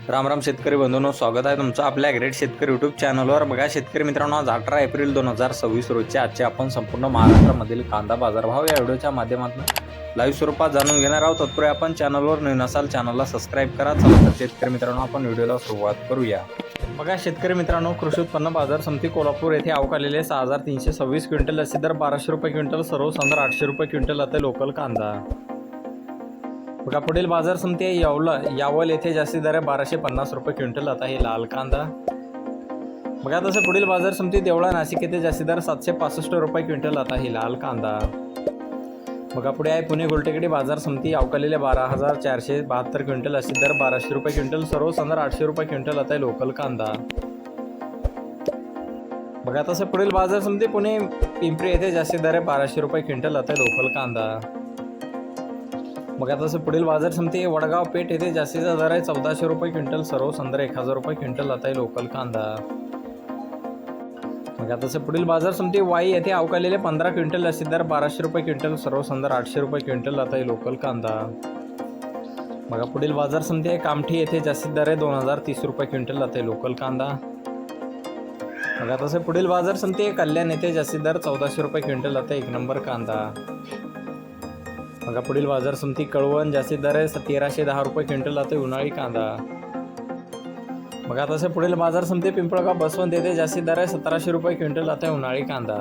राम राम शेतकरी बंधूंनो, स्वागत आहे तुमचं आपल्या ॲग्रेट शेतकरी यूट्यूब चॅनलवर। बघा शेतकरी मित्रांनो, आज 18 एप्रिल 2026 रोजचे आजचे आपण संपूर्ण महाराष्ट्रामधील कांदा बाजारभाव या व्हिडिओच्या माध्यमातून लाईव्ह स्वरूपात जाणून घेणार आहोत। तत्पूर्वी आपण चॅनलवर नवीन असाल चॅनलला सबस्क्राईब करा। चला तर शेतकरी मित्रांनो, आपण व्हिडिओला सुरुवात करूया। बघा शेतकरी मित्रांनो, कृषी उत्पन्न बाजार समिती कोल्हापूर येथे अवकालेले 6326 क्विंटल असे दर 1200 रुपये क्विंटल, सर्वसाधारण 800 रुपये क्विंटल आता लोकल कांदा। बघा पुढील बाजार समिती आहे यावल येथे जास्तीत दर 1250 रुपये क्विंटल आता हे लाल कांदा। बघा तसं पुढील बाजार समिती देवळा नाशिक येथे जास्तीत दर 765 रुपये क्विंटल आता हे लाल कांदा। बघा पुढे आहे पुणे गुलटेकडी बाजार समिती अवकालेले 12472 क्विंटल असे दर 1200 रुपये क्विंटल, सर्वसाधारण 800 रुपये क्विंटल आता लोकल कांदा। बघा तसं पुढील बाजार समिती पुणे पिंपरी येथे जास्तीत दर 1200 रुपये क्विंटल आता लोकल कांदा। बघा तसं पुढील बाजार समिती वडगाव पेठ येथे जास्तीचा दर आहे 1400 रुपये क्विंटल, सर्वसाधारण 1000 रुपये क्विंटल आता लोकल कांदा। बघा तसं पुढील बाजार समिती वाई येथे अवकालेले 15 क्विंटल असे दर 1200 रुपये क्विंटल, सर्वसाधारण 800 रुपये क्विंटल आता लोकल कांदा। बघा पुढील बाजार समिती आहे कामठी येथे जास्तीत दर आहे 2030 रुपये क्विंटल आता लोकल कांदा। बघा तसं पुढील बाजार समिती आहे कल्याण येथे जास्तीत दर 1400 रुपये क्विंटल आता 1 नंबर कांदा। बघा पुढील बाजार समिती कळवण जास्तीत दर आहे 1310 रुपये क्विंटल आता उन्हाळी कांदा। बघा तसं पुढील बाजार समिती पिंपळगाव बसवंत येथे जास्तीत दर आहे 1700 रुपये क्विंटल आता उन्हाळी कांदा।